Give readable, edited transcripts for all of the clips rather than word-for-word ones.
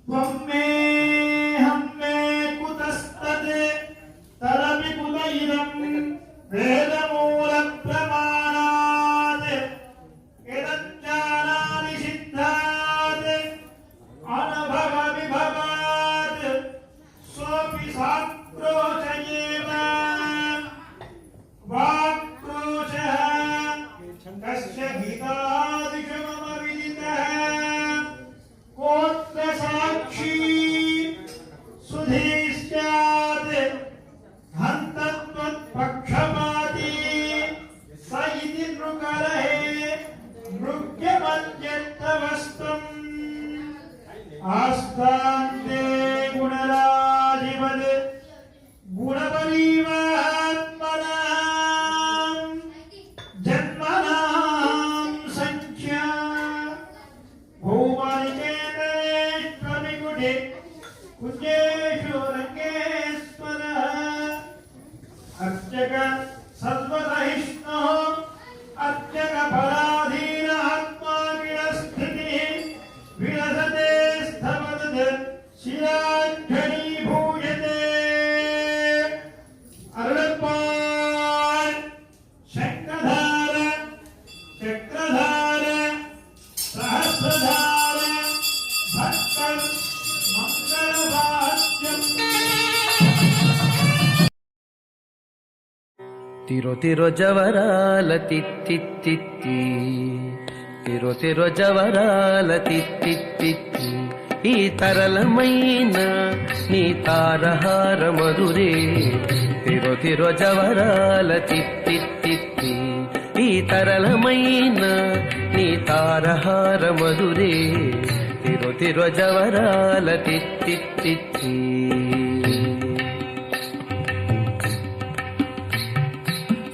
त्वम्मे हम्मे कुतस्तत् तरपि कुत इदं वेदमूलप्रमाणात् यदज्ञानानि सिद्धात् अनुभवविभवात् सोऽपि साक्रोश एव वाक्रोशः कस्य गीतादिषु मम विदितः कोऽत्र साक्षी सुधीस्यात् हन्तत्वत्पक्षपाती स इति नृकरहे नृत्यमत्यर्थवस्तुम् आस्तान्ते गुणराजिवद् गुणपरिवात्मनां जन्मनां संख्या भौमनिकेतनेष्वविगुणे कुञ्जेषु रङ्गेश्वरः अर्चक सर्वसहिष्णुः अर्चक फलाधीन आत्मा विरस्थितिः विरसते स्थवदत् शिराञ्जनी भूयते अरुणपाल शङ्खधार चक्रधार सहस्रधार भक्तं मंगलवाद्यम् తిరో తిరో జవరాల తిత్తిత్తి తిరో తిరో జవరాల తిత్తిత్తి ఈ తరళమైన నీ తారహార మధురే తిరో తిరో జవరాల తిత్తిత్తి ఈ తరళమైన నీ తారహార మధురే తిరో తిరో జవరాల తిత్తిత్తి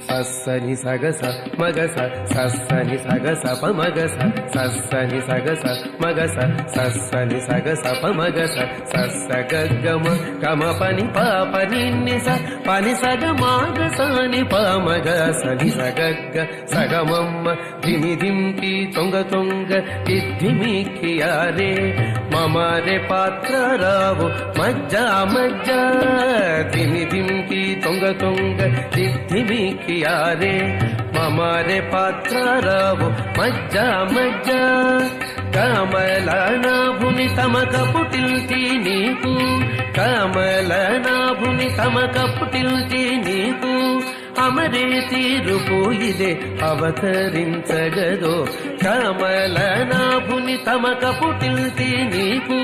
సస్సని సగస మగస సస్సని సగస పమగస సస్సని సగస మగస సస్సని సగస పమగస సస్స గగమ గమ పని పాప నిన్నిస పని సగ మాగ సని పమగ సని సగగ్గ సగమమ్మ ధిమి ధింపి తొంగ తొంగ ధిమికియారే మమరే పాత్ర రావు మజ్జా మజ్జా ధిమి ధింపి తొంగ తొంగ ధిమికియారే మమరే పాత్ర రావు మజ్జా మజ్జా కమల నాభుని తమక పుటిల్తి నీకు కమల నాభుని తమక పుటిల్తి నీకు అమరే తీరుపోయిదే అవతరించగదో కమల నాభుని తమక పుటిల్తి నీకు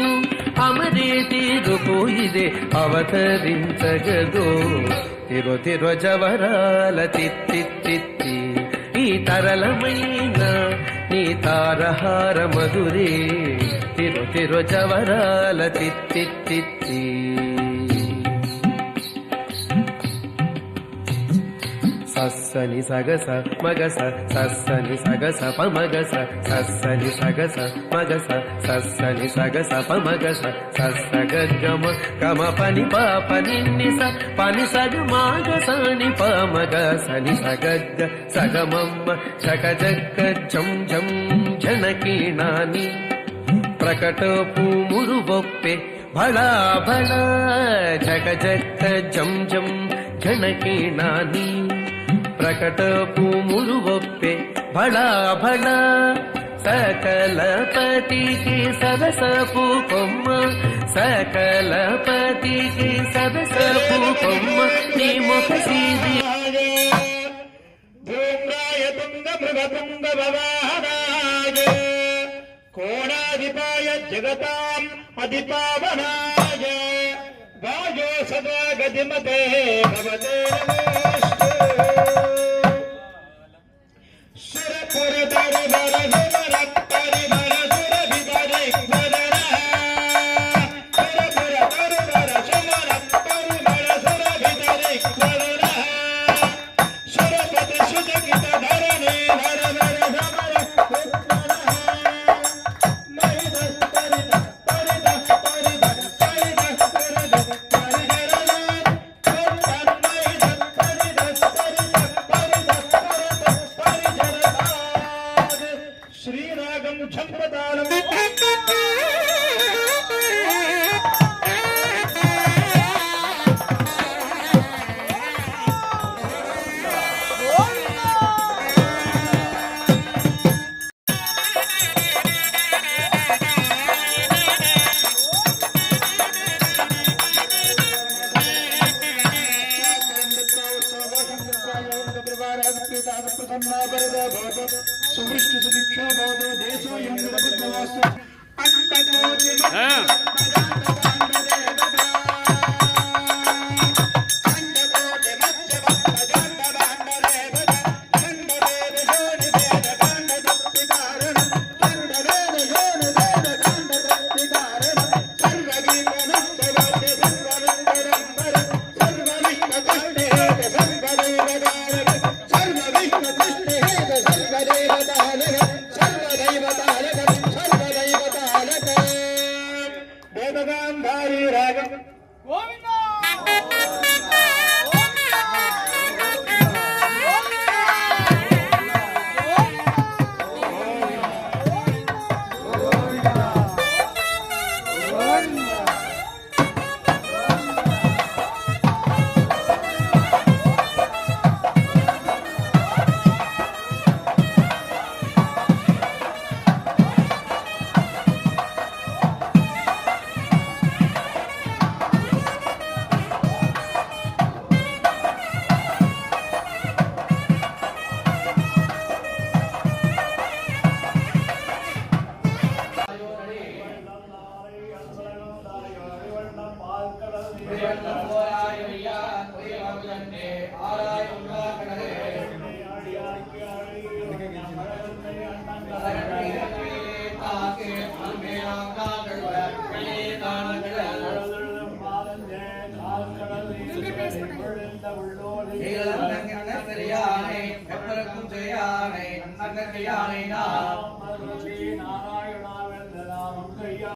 అమరే తీరుపోయిదే అవతరించగదో తిరో తిరో జవరాల తిత్తిత్తి ఈ తరళమైన నీ తారహార మధురే తిరో తిరో జవరాల తిత్తిత్తి సస్సని సగస మగస సస్సని సగస పమగస సస్సని సగస మగస సస్సని సగస పమగస సస్స గగమ గమ పని పాప నిన్నిస పని సగ మాగ సని పమగ సని సగగ్గ సగమమ్మ జగ జగ్గ జం జం జనకీణాని ప్రకట పూమురు బొప్పే భళా భళా జగ జగ్గ జం జం జనకీణాని ప్రకట పూములు ఒప్పే భళా భళా సకలపతికి సరసపు కొమ్మ సకలపతికి సరసపు కొమ్మ నీ ముఖ సీది ధూమ్రాయ తుంగ మృగతుంగ భవానాయ కోణాధిపాయ జగతాం అధిపావనాయ వాయో సదా గతిమతే భవతే నమోస్తు సురపురధర వర విమర పరిమర సురభిధరి వరర సురపురధర వర సుమర పరిమర సురభిధరి వరర సురపతి సుజగిత ధరణి వర వర ధమర పరిద சரியானை எப்பருக்கும் செய்யானை அன்னக்கையானை நாம் நாராயணா வெல்ல நாமம் கையா